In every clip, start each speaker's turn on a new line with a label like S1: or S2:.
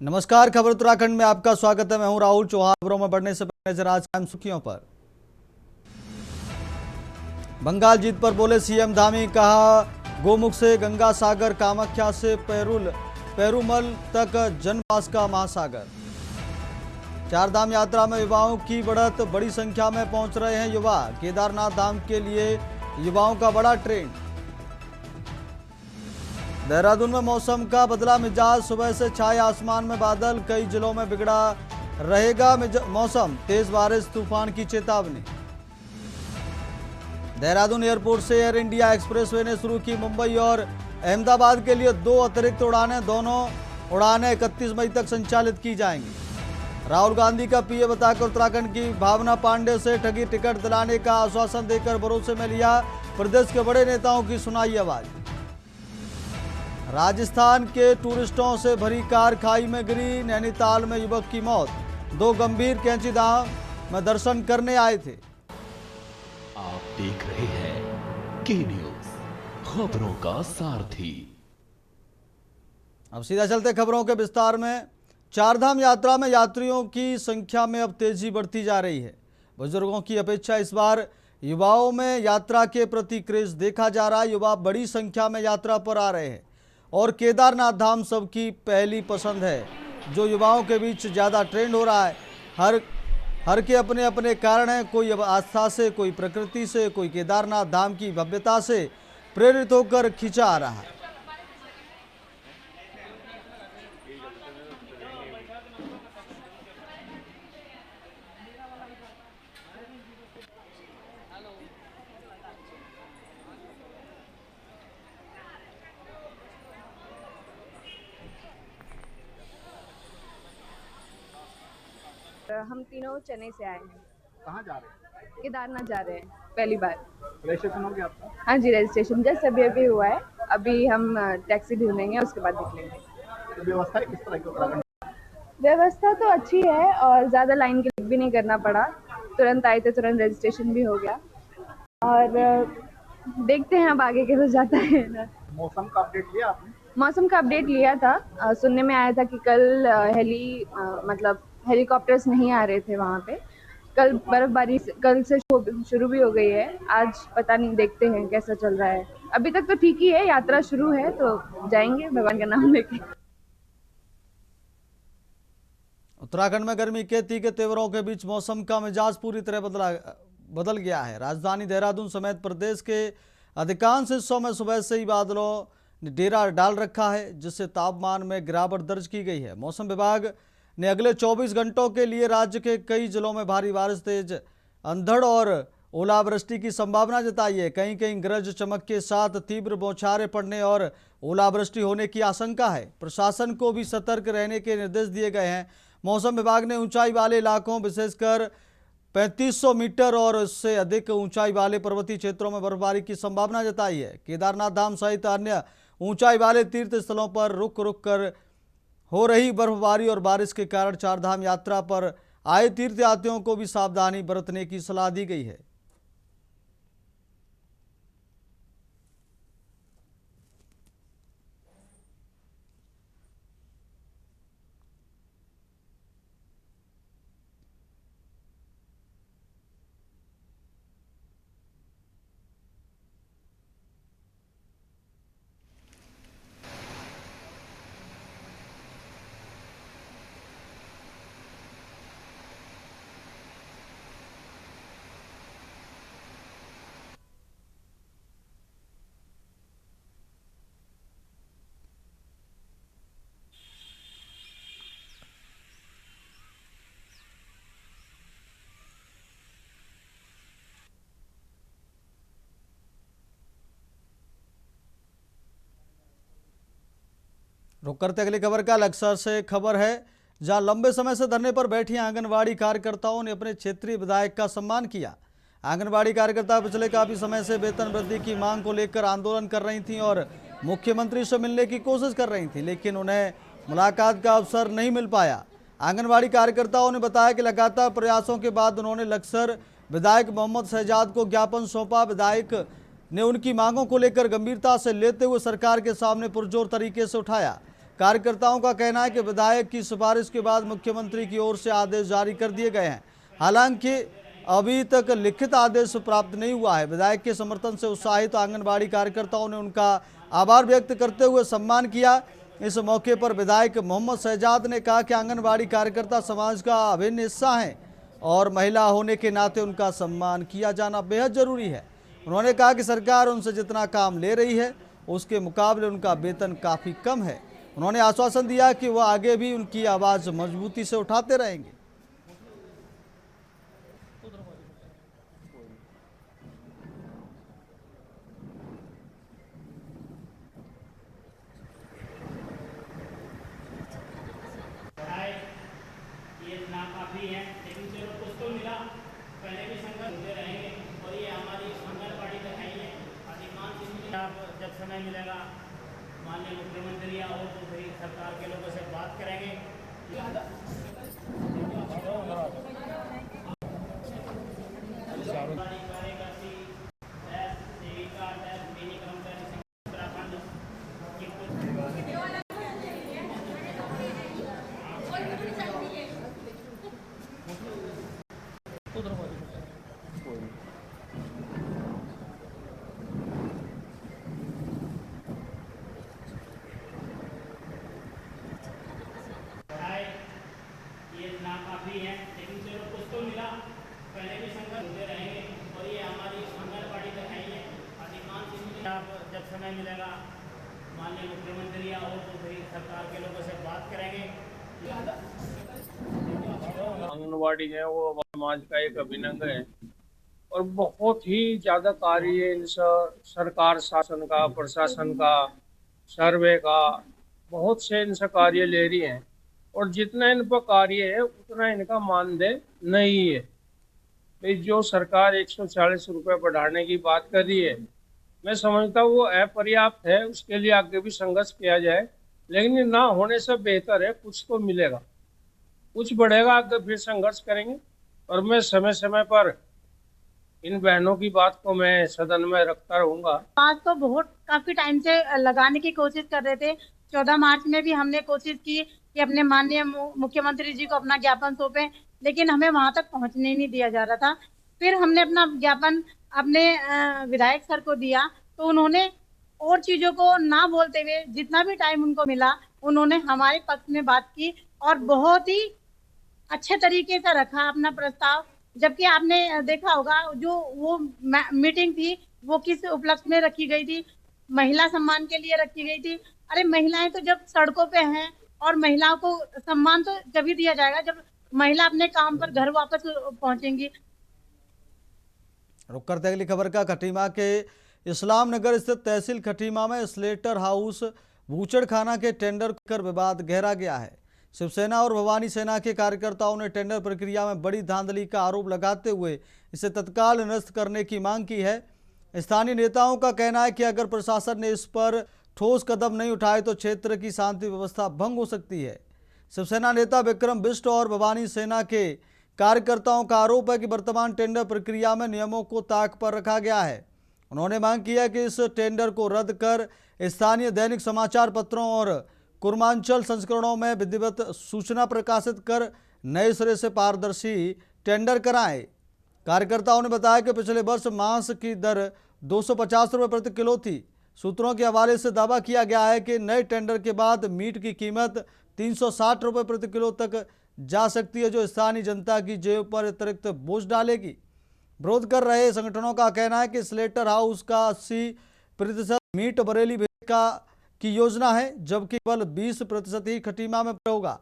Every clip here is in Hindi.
S1: नमस्कार, खबर उत्तराखंड में आपका स्वागत है। मैं हूं राहुल चौहान। खबरों में बढ़ने से पहले नजर आज की सुर्खियों पर। बंगाल जीत पर बोले सीएम धामी, कहा गोमुख से गंगा सागर, कामाख्या से पेरुमल तक जनवास का महासागर। चारधाम यात्रा में युवाओं की बढ़त, बड़ी संख्या में पहुंच रहे हैं युवा। केदारनाथ धाम के लिए युवाओं का बड़ा ट्रेंड। देहरादून में मौसम का बदला मिजाज, सुबह से छाए आसमान में बादल, कई जिलों में बिगड़ा रहेगा मौसम, तेज बारिश तूफान की चेतावनी। देहरादून एयरपोर्ट से एयर इंडिया एक्सप्रेसवे ने शुरू की मुंबई और अहमदाबाद के लिए 2 अतिरिक्त उड़ानें, दोनों उड़ानें 31 मई तक संचालित की जाएंगी। राहुल गांधी का पीए बताकर उत्तराखंड की भावना पांडे से ठगी, टिकट दिलाने का आश्वासन देकर भरोसे में लिया, प्रदेश के बड़े नेताओं की सुनाई आवाज। राजस्थान के टूरिस्टों से भरी कार खाई में गिरी, नैनीताल में युवक की मौत, 2 गंभीर, कैंची धाम में दर्शन करने आए थे।
S2: आप देख रहे हैं के न्यूज, खबरों का सारथी।
S1: अब सीधा चलते खबरों के विस्तार में। चारधाम यात्रा में यात्रियों की संख्या में अब तेजी बढ़ती जा रही है। बुजुर्गों की अपेक्षा इस बार युवाओं में यात्रा के प्रति क्रेज देखा जा रहा है। युवा बड़ी संख्या में यात्रा पर आ रहे हैं और केदारनाथ धाम सबकी पहली पसंद है, जो युवाओं के बीच ज़्यादा ट्रेंड हो रहा है। हर के अपने अपने कारण हैं, कोई आस्था से, कोई प्रकृति से, कोई केदारनाथ धाम की भव्यता से प्रेरित होकर खिंचा आ रहा है।
S3: हम तीनों चेन्नई से आए हैं।
S4: कहाँ जा रहे हैं?
S3: केदारनाथ जा रहे हैं पहली बार।
S4: रजिस्ट्रेशन हो गया आपका?
S3: हाँ जी, रजिस्ट्रेशन जस्ट अभी हुआ है। अभी हम टैक्सी ढूंढेंगे, उसके बाद निकलेंगे।
S4: तो व्यवस्था किस तरह की उत्तराखंड?
S3: व्यवस्था तो अच्छी है और ज़्यादा लाइन के लिए भी नहीं करना पड़ा। तुरंत आए थे, तुरंत रजिस्ट्रेशन भी हो गया और देखते हैं अब आगे कैसे जाता है ना।
S4: मौसम का अपडेट लिया आपने?
S3: मौसम का अपडेट लिया था। सुनने में आया था कि कल हेलीकॉप्टर्स नहीं आ रहे थे वहाँ पे। कल बर्फबारी कल से शुरू भी हो गई है। आज पता नहीं, देखते हैं कैसा चल रहा है। अभी तक तो ठीक ही है, यात्रा शुरू है तो जाएंगे भगवान का नाम लेके।
S1: उत्तराखंड में गर्मी के तीखे तेवरों के बीच मौसम का मिजाज पूरी तरह बदल गया है। राजधानी देहरादून समेत प्रदेश के अधिकांश हिस्सों में सुबह से ही बादलों ने डेरा डाल रखा है, जिससे तापमान में गिरावट दर्ज की गई है। मौसम विभाग ने अगले 24 घंटों के लिए राज्य के कई जिलों में भारी बारिश, तेज अंधड़ और ओलावृष्टि की संभावना जताई है। कहीं कहीं गरज चमक के साथ तीव्र बौछारें पड़ने और ओलावृष्टि होने की आशंका है। प्रशासन को भी सतर्क रहने के निर्देश दिए गए हैं। मौसम विभाग ने ऊंचाई वाले इलाकों, विशेषकर 3500 मीटर और उससे अधिक ऊंचाई वाले पर्वतीय क्षेत्रों में बर्फबारी की संभावना जताई है। केदारनाथ धाम सहित अन्य ऊंचाई वाले तीर्थ स्थलों पर रुक रुक कर हो रही बर्फबारी और बारिश के कारण चारधाम यात्रा पर आए तीर्थयात्रियों को भी सावधानी बरतने की सलाह दी गई है। रुक करते अगली खबर का लक्सर से खबर है, जहां लंबे समय से धरने पर बैठी आंगनबाड़ी कार्यकर्ताओं ने अपने क्षेत्रीय विधायक का सम्मान किया। आंगनबाड़ी कार्यकर्ता पिछले काफी समय से वेतन वृद्धि की मांग को लेकर आंदोलन कर रही थीं और मुख्यमंत्री से मिलने की कोशिश कर रही थी, लेकिन उन्हें मुलाकात का अवसर नहीं मिल पाया। आंगनबाड़ी कार्यकर्ताओं ने बताया कि लगातार प्रयासों के बाद उन्होंने लक्सर विधायक मोहम्मद शहजाद को ज्ञापन सौंपा। विधायक ने उनकी मांगों को लेकर गंभीरता से लेते हुए सरकार के सामने पुरजोर तरीके से उठाया। कार्यकर्ताओं का कहना है कि विधायक की सिफारिश के बाद मुख्यमंत्री की ओर से आदेश जारी कर दिए गए हैं। हालांकि अभी तक लिखित आदेश प्राप्त नहीं हुआ है। विधायक के समर्थन से उत्साहित आंगनबाड़ी कार्यकर्ताओं ने उनका आभार व्यक्त करते हुए सम्मान किया। इस मौके पर विधायक मोहम्मद शहजाद ने कहा कि आंगनबाड़ी कार्यकर्ता समाज का अभिन्न हिस्सा हैं और महिला होने के नाते उनका सम्मान किया जाना बेहद जरूरी है। उन्होंने कहा कि सरकार उनसे जितना काम ले रही है उसके मुकाबले उनका वेतन काफ़ी कम है। उन्होंने आश्वासन दिया कि वह आगे भी उनकी आवाज़ मजबूती से उठाते रहेंगे।
S5: ये नाकाफी है, लेकिन चलो कुछ तो मिला। पहले भी संघर्ष होते रहेंगे और ये हमारी आंगनबाड़ी तो है ही है। अधिकांश इसमें आप जब समय मिलेगा माननीय मुख्यमंत्री या और तो भाई सरकार के लोगों से बात करेंगे। कार्यकर्ती सेविका दैनिक कर्मचारी संघ उत्तराखंड की ये नाकाफी है, लेकिन चलो कुछ तो मिला। पहले भी संघर्ष होते रहेंगे और ये हमारी आंगनबाड़ी तो है ही है। अधिकांश इसमें आप जब समय मिलेगा माननीय मुख्यमंत्री या और तो भाई सरकार के लोगों से बात करेंगे।
S6: आंगनबाड़ी है वो समाज का एक अभिन्न अंग है और बहुत ही ज़्यादा कार्य इन सरकार शासन का, प्रशासन का, सर्वे का बहुत से इनसे कार्य ले रही हैं और जितना इन पर कार्य है उतना इनका मानदेय नहीं है। भाई जो सरकार 140 रुपये बढ़ाने की बात कर रही है, मैं समझता हूँ वो अपर्याप्त है। उसके लिए आगे भी संघर्ष किया जाए, लेकिन ये ना होने से बेहतर है कुछ तो मिलेगा, कुछ बढ़ेगा, आगे फिर संघर्ष करेंगे। और मैं समय समय पर इन बहनों की बात को मैं सदन में रखता रहूंगा।
S7: आज तो बहुत काफी टाइम से लगाने की कोशिश कर रहे थे। 14 मार्च में भी हमने कोशिश की कि अपने माननीय मुख्यमंत्री जी को अपना ज्ञापन सौंपे, लेकिन हमें वहां तक पहुंचने नहीं दिया जा रहा था। फिर हमने अपना ज्ञापन अपने विधायक सर को दिया, तो उन्होंने और चीजों को ना बोलते हुए जितना भी टाइम उनको मिला उन्होंने हमारे पक्ष में बात की और बहुत ही अच्छे तरीके से रखा अपना प्रस्ताव। जबकि आपने देखा होगा जो वो मीटिंग थी वो किस उपलक्ष्य में रखी गई थी, महिला सम्मान के लिए रखी गई थी। अरे महिलाएं तो जब सड़कों पे हैं और महिलाओं को सम्मान तो जब ही दिया जाएगा जब महिला अपने काम पर घर वापस पहुंचेंगी।
S1: रुक करते अगली खबर का। खटीमा के इस्लाम नगर स्थित तहसील खटीमा में स्लेटर हाउस बूचड़खाना के टेंडर कर विवाद गहरा गया है। शिवसेना और भवानी सेना के कार्यकर्ताओं ने टेंडर प्रक्रिया में बड़ी धांधली का आरोप लगाते हुए इसे तत्काल निरस्त करने की मांग की है। स्थानीय नेताओं का कहना है कि अगर प्रशासन ने इस पर ठोस कदम नहीं उठाए तो क्षेत्र की शांति व्यवस्था भंग हो सकती है। शिवसेना नेता विक्रम बिष्ट और भवानी सेना के कार्यकर्ताओं का आरोप है कि वर्तमान टेंडर प्रक्रिया में नियमों को ताक पर रखा गया है। उन्होंने मांग की है कि इस टेंडर को रद्द कर स्थानीय दैनिक समाचार पत्रों और कुर्मांचल संस्करणों में विधिवत सूचना प्रकाशित कर नए सिरे से पारदर्शी टेंडर कराएं। कार्यकर्ताओं ने बताया कि पिछले वर्ष मांस की दर 250 रुपये प्रति किलो थी। सूत्रों के हवाले से दावा किया गया है कि नए टेंडर के बाद मीट की कीमत 360 रुपये प्रति किलो तक जा सकती है, जो स्थानीय जनता की जेब पर अतिरिक्त बोझ डालेगी। विरोध कर रहे संगठनों का कहना है कि स्लेटर हाउस का 80% मीट बरेली का की योजना है, जबकि केवल 20% ही खटीमा में होगा।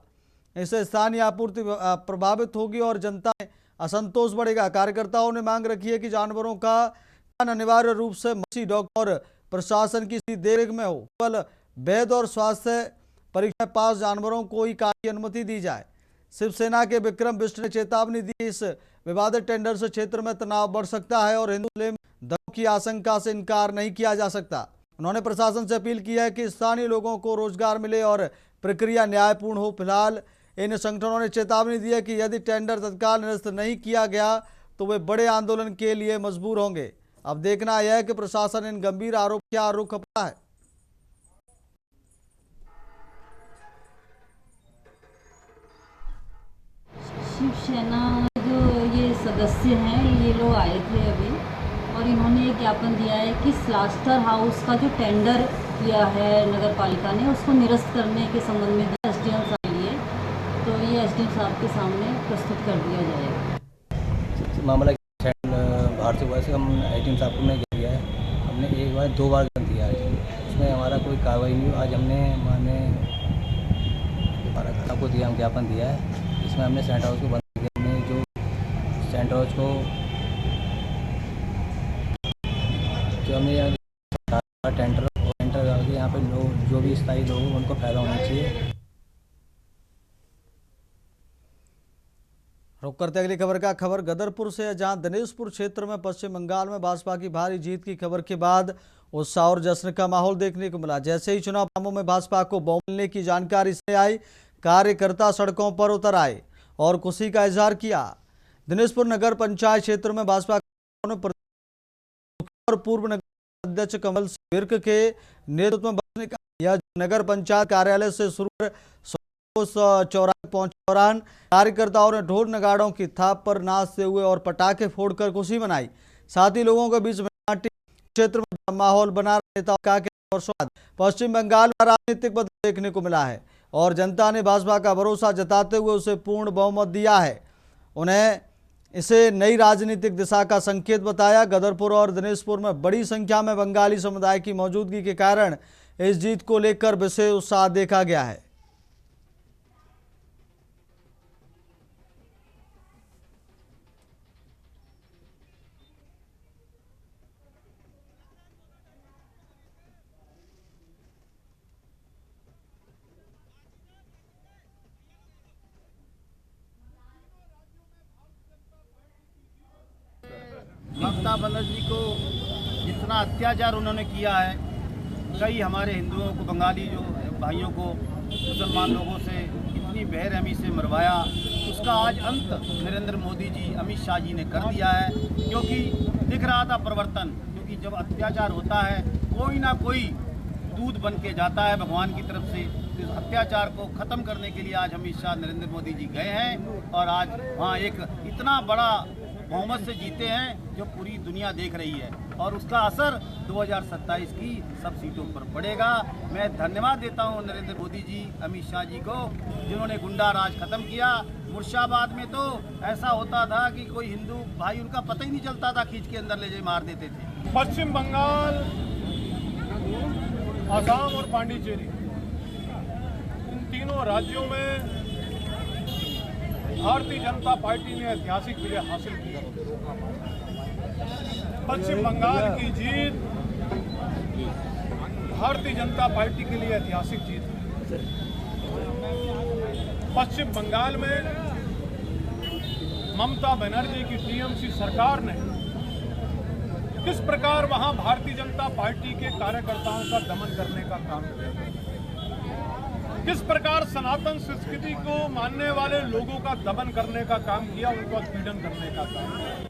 S1: इससे स्थानीय आपूर्ति प्रभावित होगी और जनता में असंतोष बढ़ेगा। कार्यकर्ताओं ने मांग रखी है कि जानवरों का अनिवार्य रूप से मछली डॉक्टर और प्रशासन की देख में हो। केवल वैध और स्वास्थ्य परीक्षा पास जानवरों को ही काट की अनुमति दी जाए। शिवसेना के विक्रम बिष्ट ने चेतावनी दी, इस विवादित टेंडर से क्षेत्र में तनाव बढ़ सकता है और हिंदू मुस्लिम दंगों की आशंका से इनकार नहीं किया जा सकता। उन्होंने प्रशासन से अपील की है कि स्थानीय लोगों को रोजगार मिले और प्रक्रिया न्यायपूर्ण हो। फिलहाल इन संगठनों ने चेतावनी दी है कि यदि टेंडर तत्काल निरस्त नहीं किया गया तो वे बड़े आंदोलन के लिए मजबूर होंगे। अब देखना यह है कि प्रशासन इन गंभीर आरोप क्या रुख अपना है।
S8: शिवसेना जो ये सदस्य हैं ये लोग आए थे अभी और इन्होंने एक ज्ञापन दिया है कि स्लास्टर हाउस का जो टेंडर किया है नगर पालिका ने उसको निरस्त करने के संबंध में एसडीएम साहब लिए, तो ये एसडीएम साहब के सामने प्रस्तुत कर दिया जाएगा।
S9: मामला बाहर से हुआ है, हम एसडीएम साहब को किया है, हमने एक बार 2 बार कर दिया है, उसमें हमारा कोई कार्रवाई नहीं हुई। आज हमने माने साहब को दिया, हम ज्ञापन दिया है, इसमें हमने सेंटर हाउस को बंद किया। हमने जो सेंटर हाउस को जो हमें टेंडर यहाँ पे लोग जो भी स्थायी लोग हैं उनको फायदा होना चाहिए।
S1: रुक करते अगली खबर का खबर गदरपुर से, जहां दिनेशपुर क्षेत्र में पश्चिम बंगाल में भाजपा की भारी जीत की खबर के बाद उत्साह और जश्न का माहौल देखने को मिला। जैसे ही चुनाव परिणामों में भाजपा को बहुमत मिलने की जानकारी से आई, कार्यकर्ता सड़कों पर उतर आए और खुशी का इजहार किया। दिनेशपुर नगर पंचायत क्षेत्र में भाजपा और पूर्व नगर अध्यक्ष कमल विर्क के नेतृत्व में बसने का यह नगर पंचायत कार्यालय से शुरू चौराहे पहुंचे दौरान कार्यकर्ताओं ने ढोल नगाड़ों की थाप पर नाचते हुए और पटाखे फोड़कर खुशी मनाई। साथ ही लोगों के बीच क्षेत्र में माहौल बना नेताओं का वर्षों बाद पश्चिम बंगाल में राजनीतिक बदलाव देखने को मिला है और जनता ने भाजपा का भरोसा जताते हुए उसे पूर्ण बहुमत दिया है। उन्हें इसे नई राजनीतिक दिशा का संकेत बताया। गदरपुर और दिनेशपुर में बड़ी संख्या में बंगाली समुदाय की मौजूदगी के कारण इस जीत को लेकर विशेष उत्साह देखा गया है।
S4: ममता बनर्जी को जितना अत्याचार उन्होंने किया है, कई हमारे हिंदुओं को, बंगाली जो भाइयों को, मुसलमान लोगों से इतनी बेरहमी से मरवाया, उसका आज अंत नरेंद्र मोदी जी, अमित शाह जी ने कर दिया है। क्योंकि दिख रहा था परिवर्तन, क्योंकि जब अत्याचार होता है कोई ना कोई दूत बन के जाता है भगवान की तरफ से। इस अत्याचार को ख़त्म करने के लिए आज अमित शाह, नरेंद्र मोदी जी गए हैं और आज वहाँ एक इतना बड़ा बहुमत से जीते हैं जो पूरी दुनिया देख रही है और उसका असर 2027 की सब सीटों पर पड़ेगा। मैं धन्यवाद देता हूं नरेंद्र मोदी जी, अमित शाह जी को, जिन्होंने गुंडा राज खत्म किया। मुर्शिदाबाद में तो ऐसा होता था कि कोई हिंदू भाई, उनका पता ही नहीं चलता था, खींच के अंदर ले जाए मार देते थे।
S6: पश्चिम बंगाल, असम और पांडिचेरी, इन तीनों राज्यों में भारतीय जनता पार्टी ने ऐतिहासिक विजय हासिल की। पश्चिम बंगाल की जीत भारतीय जनता पार्टी के लिए ऐतिहासिक जीत है। पश्चिम बंगाल में ममता बनर्जी की टीएमसी सरकार ने किस प्रकार वहां भारतीय जनता पार्टी के कार्यकर्ताओं का दमन करने का काम किया, किस प्रकार सनातन संस्कृति को मानने वाले लोगों का दमन करने का काम किया, उनको उत्पीड़न करने का काम किया।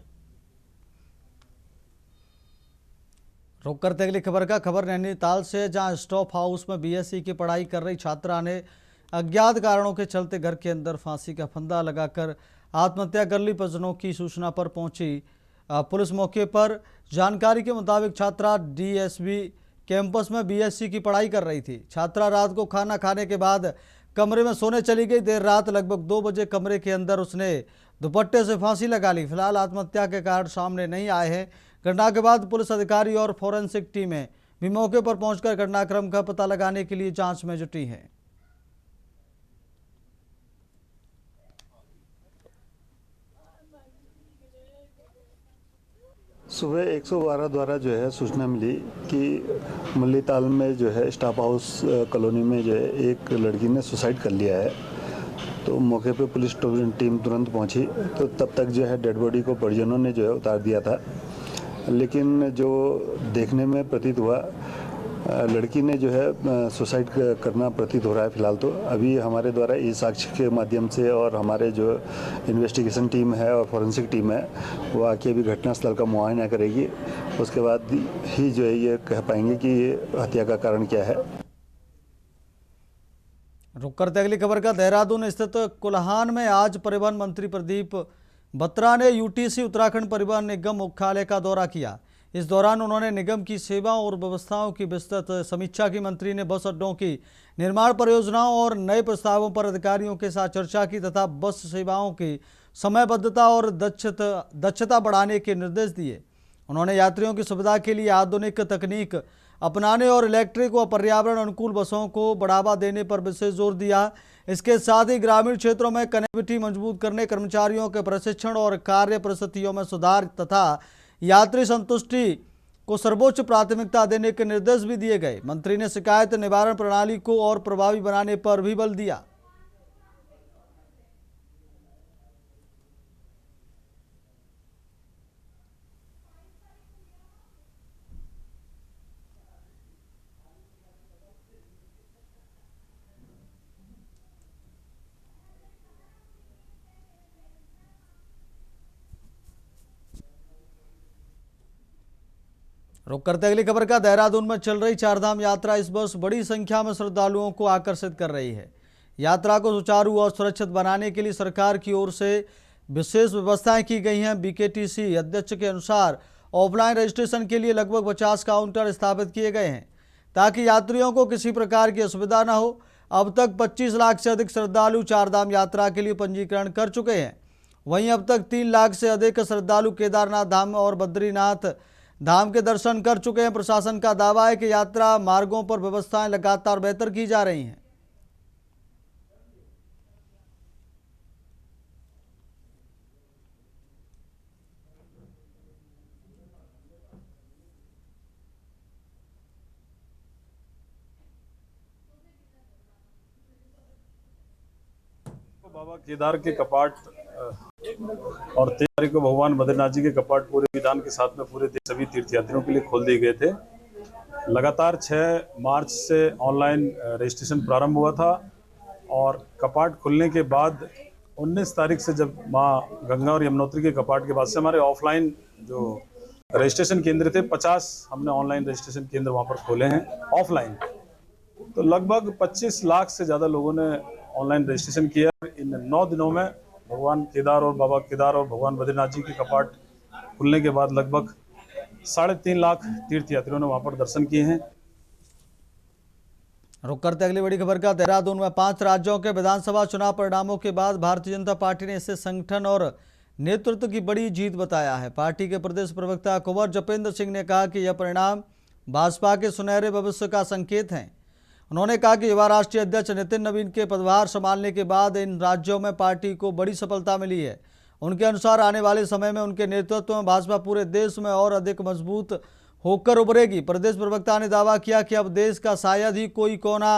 S1: रुक करते अगली खबर का खबर नैनीताल से, जहां स्टॉप हाउस में बीएससी की पढ़ाई कर रही छात्रा ने अज्ञात कारणों के चलते घर के अंदर फांसी का फंदा लगाकर आत्महत्या कर ली। परिजनों की सूचना पर पहुंची पुलिस मौके पर। जानकारी के मुताबिक छात्रा डीएसबी कैंपस में बीएससी की पढ़ाई कर रही थी। छात्रा रात को खाना खाने के बाद कमरे में सोने चली गई। देर रात लगभग 2 बजे कमरे के अंदर उसने दुपट्टे से फांसी लगा ली। फिलहाल आत्महत्या के कारण सामने नहीं आए हैं। घटना के बाद पुलिस अधिकारी और फोरेंसिक टीमें भी मौके पर पहुंचकर घटनाक्रम का पता लगाने के लिए जांच में जुटी हैं।
S10: सुबह 112 द्वारा जो है सूचना मिली कि मल्लीताल में जो है स्टाफ हाउस कॉलोनी में जो है एक लड़की ने सुसाइड कर लिया है। तो मौके पे पुलिस टीम तुरंत पहुंची, तो तब तक जो है डेड बॉडी को परिजनों ने जो है उतार दिया था। लेकिन जो देखने में प्रतीत हुआ, लड़की ने जो है सुसाइड करना प्रतीत हो रहा है। फिलहाल तो अभी हमारे द्वारा ई साक्ष्य के माध्यम से और हमारे जो इन्वेस्टिगेशन टीम है और फॉरेंसिक टीम है वो आके अभी घटनास्थल का मुआयना करेगी। उसके बाद ही जो है ये कह पाएंगे कि ये हत्या का कारण क्या है।
S1: रुक करते अगली खबर का। देहरादून स्थित कुल्हान में आज परिवहन मंत्री प्रदीप बत्रा ने यूटीसी उत्तराखंड परिवहन निगम मुख्यालय का दौरा किया। इस दौरान उन्होंने निगम की सेवाओं और व्यवस्थाओं की विस्तृत समीक्षा की। मंत्री ने बस अड्डों की निर्माण परियोजनाओं और नए प्रस्तावों पर अधिकारियों के साथ चर्चा की तथा बस सेवाओं की समयबद्धता और दक्षता बढ़ाने के निर्देश दिए। उन्होंने यात्रियों की सुविधा के लिए आधुनिक तकनीक अपनाने और इलेक्ट्रिक व पर्यावरण अनुकूल बसों को बढ़ावा देने पर विशेष जोर दिया। इसके साथ ही ग्रामीण क्षेत्रों में कनेक्टिविटी मजबूत करने, कर्मचारियों के प्रशिक्षण और कार्य परिस्थितियों में सुधार तथा यात्री संतुष्टि को सर्वोच्च प्राथमिकता देने के निर्देश भी दिए गए। मंत्री ने शिकायत निवारण प्रणाली को और प्रभावी बनाने पर भी बल दिया। रुक करते अगली खबर का। देहरादून में चल रही चारधाम यात्रा इस वर्ष बड़ी संख्या में श्रद्धालुओं को आकर्षित कर रही है। यात्रा को सुचारू और सुरक्षित बनाने के लिए सरकार की ओर से विशेष व्यवस्थाएं की गई हैं। बीकेटीसी अध्यक्ष के अनुसार ऑफलाइन रजिस्ट्रेशन के लिए लगभग 50 काउंटर स्थापित किए गए हैं ताकि यात्रियों को किसी प्रकार की असुविधा न हो। अब तक 25 लाख से अधिक श्रद्धालु चारधाम यात्रा के लिए पंजीकरण कर चुके हैं। वहीं अब तक 3 लाख से अधिक श्रद्धालु केदारनाथ धाम और बद्रीनाथ धाम के दर्शन कर चुके हैं। प्रशासन का दावा है कि यात्रा मार्गों पर व्यवस्थाएं लगातार बेहतर की जा रही हैं।
S11: बाबा केदार के कपाट और 23 तारीख को भगवान बद्रीनाथ जी के कपाट पूरे विधान के साथ में पूरे देश सभी तीर्थयात्रियों के लिए खोल दिए गए थे। लगातार 6 मार्च से ऑनलाइन रजिस्ट्रेशन प्रारंभ हुआ था और कपाट खुलने के बाद 19 तारीख से जब माँ गंगा और यमुनोत्री के कपाट के बाद से हमारे ऑफलाइन जो रजिस्ट्रेशन केंद्र थे 50 हमने ऑनलाइन रजिस्ट्रेशन केंद्र वहाँ पर खोले हैं ऑफलाइन। तो लगभग 25 लाख से ज़्यादा लोगों ने ऑनलाइन रजिस्ट्रेशन किया। इन 9 दिनों में भगवान केदार और बाबा केदार और भगवान बद्रीनाथ जी के कपाट खुलने के बाद लगभग 3.5 लाख तीर्थयात्रियों ने वहां पर दर्शन किए हैं।
S1: रुक करते अगली बड़ी खबर का। देहरादून में 5 राज्यों के विधानसभा चुनाव परिणामों के बाद भारतीय जनता पार्टी ने इसे संगठन और नेतृत्व की बड़ी जीत बताया है। पार्टी के प्रदेश प्रवक्ता कुंवर जपेंद्र सिंह ने कहा कि यह परिणाम भाजपा के सुनहरे भविष्य का संकेत है। उन्होंने कहा कि युवा राष्ट्रीय अध्यक्ष नितिन नवीन के पदभार संभालने के बाद इन राज्यों में पार्टी को बड़ी सफलता मिली है। उनके अनुसार आने वाले समय में उनके नेतृत्व में भाजपा पूरे देश में और अधिक मजबूत होकर उभरेगी। प्रदेश प्रवक्ता ने दावा किया कि अब देश का शायद ही कोई कोना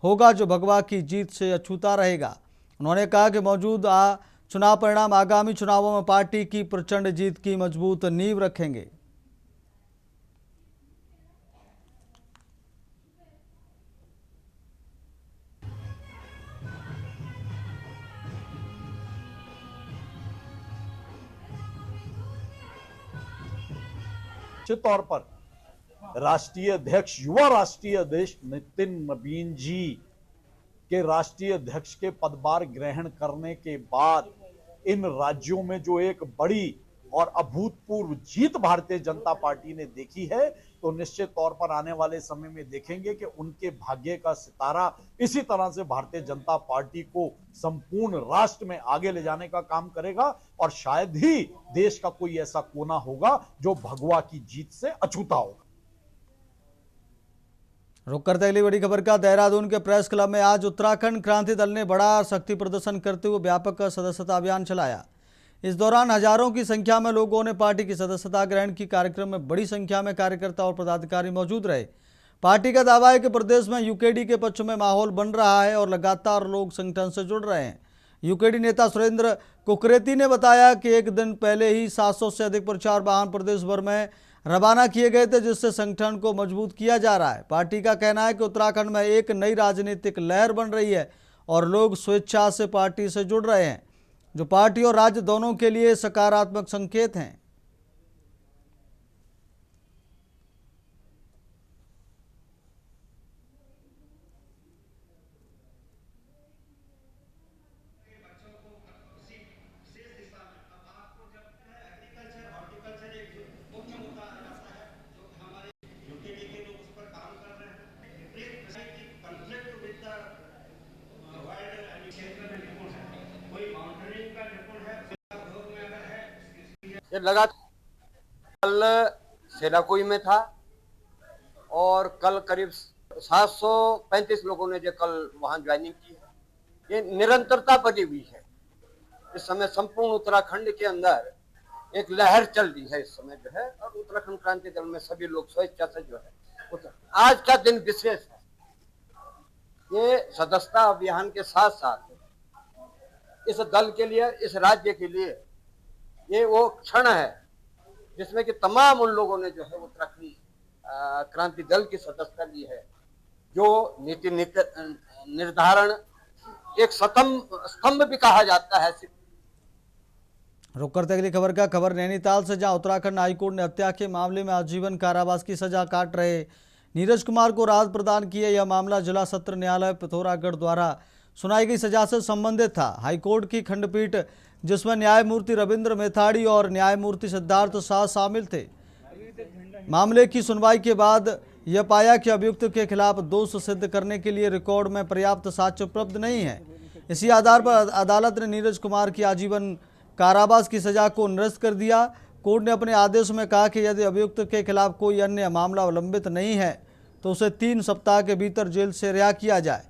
S1: होगा जो भगवा की जीत से अछूता रहेगा। उन्होंने कहा कि मौजूदा चुनाव परिणाम आगामी चुनावों में पार्टी की प्रचंड जीत की मजबूत नींव रखेंगे।
S12: निश्चित तौर पर राष्ट्रीय अध्यक्ष युवा राष्ट्रीय अध्यक्ष नितिन नवीन जी के राष्ट्रीय अध्यक्ष के पदभार ग्रहण करने के बाद इन राज्यों में जो एक बड़ी और अभूतपूर्व जीत भारतीय जनता पार्टी ने देखी है, तो निश्चित तौर पर आने वाले समय में देखेंगे कि उनके भाग्य का सितारा इसी तरह से भारतीय जनता पार्टी को संपूर्ण राष्ट्र में आगे ले जाने का काम करेगा और शायद ही देश का कोई ऐसा कोना होगा जो भगवा की जीत से अछूता होगा।
S1: रुक करते अगली बड़ी खबर का। देहरादून के प्रेस क्लब में आज उत्तराखंड क्रांति दल ने बड़ा शक्ति प्रदर्शन करते हुए व्यापक सदस्यता अभियान चलाया। इस दौरान हजारों की संख्या में लोगों ने पार्टी की सदस्यता ग्रहण की। कार्यक्रम में बड़ी संख्या में कार्यकर्ता और पदाधिकारी मौजूद रहे। पार्टी का दावा है कि प्रदेश में यूकेडी के पक्ष में माहौल बन रहा है और लगातार लोग संगठन से जुड़ रहे हैं। यूकेडी नेता सुरेंद्र कुकरेती ने बताया कि एक दिन पहले ही 700 से अधिक प्रचार वाहन प्रदेश भर में रवाना किए गए थे, जिससे संगठन को मजबूत किया जा रहा है। पार्टी का कहना है कि उत्तराखंड में एक नई राजनीतिक लहर बन रही है और लोग स्वेच्छा से पार्टी से जुड़ रहे हैं, जो पार्टी और राज्य दोनों के लिए सकारात्मक संकेत हैं।
S13: ये लगातार कल सेलाकुई में था और कल करीब 735 लोगों ने जो कल वहां ज्वाइनिंग की है। ये निरंतरता बनी हुई है। इस समय संपूर्ण उत्तराखंड के अंदर एक लहर चल रही है इस समय जो है, और उत्तराखंड क्रांति दल में सभी लोग स्वेच्छा से जो है आज का दिन विशेष है। ये सदस्यता अभियान के साथ साथ इस दल के लिए, इस राज्य के लिए ये वो क्षण है जिसमें कि तमाम उन लोगों ने जो है उत्तराखंड क्रांति दल की सदस्यता ली है, जो नीति निर्धारण एक स्तंभ भी कहा जाता है।
S1: रुक करते अगली खबर का खबर नैनीताल से, जहां उत्तराखंड हाईकोर्ट ने हत्या के मामले में आजीवन कारावास की सजा काट रहे नीरज कुमार को राहत प्रदान की है। यह मामला जिला सत्र न्यायालय पिथौरागढ़ द्वारा सुनाई गई सजा से संबंधित था। हाईकोर्ट की खंडपीठ, जिसमें न्यायमूर्ति रविंद्र मेथाड़ी और न्यायमूर्ति सिद्धार्थ शाह शामिल थे, मामले की सुनवाई के बाद यह पाया कि अभियुक्त के खिलाफ दोष सिद्ध करने के लिए रिकॉर्ड में पर्याप्त साक्ष्य उपलब्ध नहीं है। इसी आधार पर अदालत ने नीरज कुमार की आजीवन कारावास की सजा को निरस्त कर दिया। कोर्ट ने अपने आदेश में कहा कि यदि अभियुक्त के खिलाफ कोई अन्य मामला लंबित नहीं है तो उसे 3 सप्ताह के भीतर जेल से रिहा किया जाए।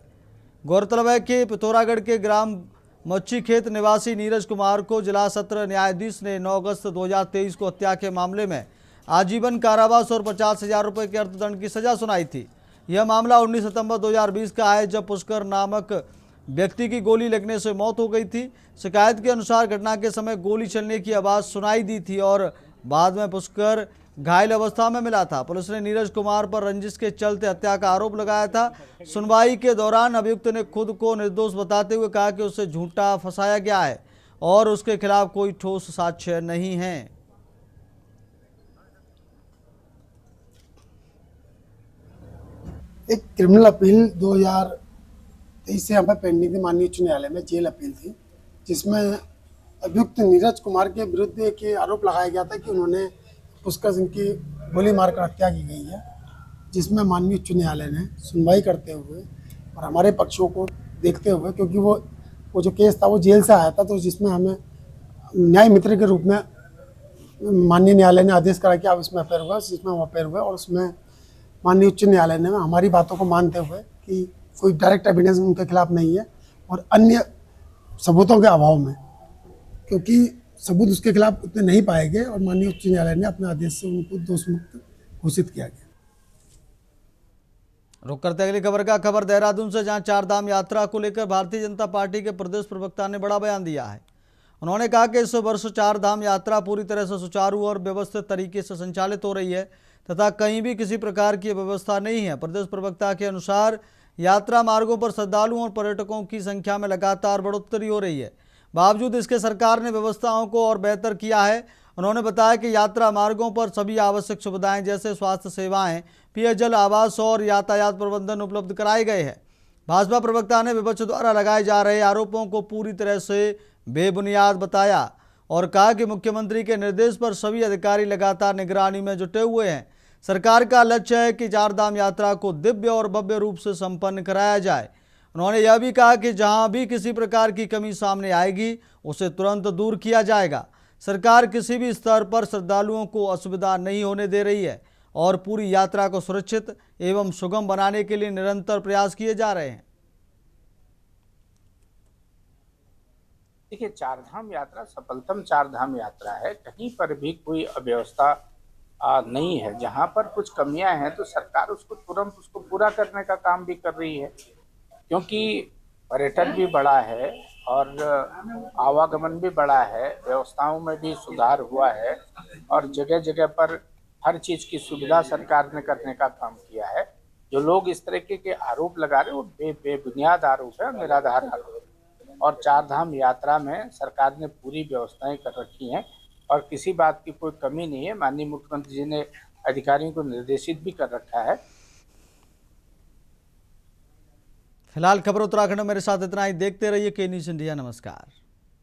S1: गौरतलब है कि पिथौरागढ़ के ग्राम मच्छी खेत निवासी नीरज कुमार को जिला सत्र न्यायाधीश ने 9 अगस्त 2023 को हत्या के मामले में आजीवन कारावास और 50,000 रुपये के अर्थदंड की सजा सुनाई थी। यह मामला 19 सितंबर 2020 का है, जब पुष्कर नामक व्यक्ति की गोली लगने से मौत हो गई थी। शिकायत के अनुसार घटना के समय गोली चलने की आवाज़ सुनाई दी थी और बाद में पुष्कर घायल अवस्था में मिला था। पुलिस ने नीरज कुमार पर रंजिश के चलते हत्या का आरोप लगाया था। सुनवाई के दौरान अभियुक्त ने खुद को निर्दोष बताते हुए कहा कि उसे झूठा फंसाया गया है और उसके खिलाफ कोई ठोस साक्ष्य नहीं है।
S14: एक क्रिमिनल अपील 2023 से यहाँ पर पेंडिंग थी, माननीय उच्च न्यायालय में जेल अपील थी, जिसमें अभियुक्त नीरज कुमार के विरुद्ध एक आरोप लगाया गया था कि उन्होंने पुष्कर सिंह की गोली मारकर हत्या की गई है, जिसमें माननीय उच्च न्यायालय ने सुनवाई करते हुए और हमारे पक्षों को देखते हुए, क्योंकि वो जो केस था वो जेल से आया था, तो जिसमें हमें न्याय मित्र के रूप में माननीय न्यायालय ने आदेश करा कि आप इसमें अपेयर हुआ, जिसमें वो अपेयर हुए और उसमें माननीय उच्च न्यायालय ने हमारी बातों को मानते हुए कि कोई डायरेक्ट एविडेंस उनके खिलाफ नहीं है और अन्य सबूतों के अभाव में, क्योंकि सबूत उसके खिलाफ उतने नहीं पाए गए, और माननीय उच्च न्यायालय ने अपने आदेश से उनको दोषमुक्त घोषित किया गया।
S1: रुक करते अगली खबर का खबर देहरादून से, जहां 4 धाम यात्रा को लेकर भारतीय जनता पार्टी के प्रदेश प्रवक्ता ने बड़ा बयान दिया है। उन्होंने कहा कि इस वर्ष 4 धाम यात्रा पूरी तरह से सुचारू और व्यवस्थित तरीके से संचालित हो रही है तथा कहीं भी किसी प्रकार की व्यवस्था नहीं है। प्रदेश प्रवक्ता के अनुसार यात्रा मार्गों पर श्रद्धालुओं और पर्यटकों की संख्या में लगातार बढ़ोतरी हो रही है। बावजूद इसके सरकार ने व्यवस्थाओं को और बेहतर किया है। उन्होंने बताया कि यात्रा मार्गों पर सभी आवश्यक सुविधाएं जैसे स्वास्थ्य सेवाएं, पेयजल, आवास और यातायात प्रबंधन उपलब्ध कराए गए हैं। भाजपा प्रवक्ता ने विपक्ष द्वारा लगाए जा रहे आरोपों को पूरी तरह से बेबुनियाद बताया और कहा कि मुख्यमंत्री के निर्देश पर सभी अधिकारी लगातार निगरानी में जुटे हुए हैं। सरकार का लक्ष्य है कि 4 धाम यात्रा को दिव्य और भव्य रूप से संपन्न कराया जाए। उन्होंने यह भी कहा कि जहां भी किसी प्रकार की कमी सामने आएगी उसे तुरंत दूर किया जाएगा। सरकार किसी भी स्तर पर श्रद्धालुओं को असुविधा नहीं होने दे रही है और पूरी यात्रा को सुरक्षित एवं सुगम बनाने के लिए निरंतर प्रयास किए जा रहे हैं।
S15: देखिए, 4 धाम यात्रा सफलतम 4 धाम यात्रा है। कहीं पर भी कोई अव्यवस्था नहीं है। जहाँ पर कुछ कमियां हैं तो सरकार उसको तुरंत उसको पूरा करने का काम भी कर रही है, क्योंकि पर्यटन भी बढ़ा है और आवागमन भी बढ़ा है, व्यवस्थाओं में भी सुधार हुआ है और जगह जगह पर हर चीज़ की सुविधा सरकार ने करने का काम किया है। जो लोग इस तरह के आरोप लगा रहे हैं वो बेबुनियाद आरोप है और निराधार आरोप है। और 4 धाम यात्रा में सरकार ने पूरी व्यवस्थाएं कर रखी हैं और किसी बात की कोई कमी नहीं है। माननीय मुख्यमंत्री जी ने अधिकारियों को निर्देशित भी कर रखा है।
S1: फिलहाल खबर उत्तराखंड में मेरे साथ इतना ही। देखते रहिए के न्यूज़ इंडिया। नमस्कार।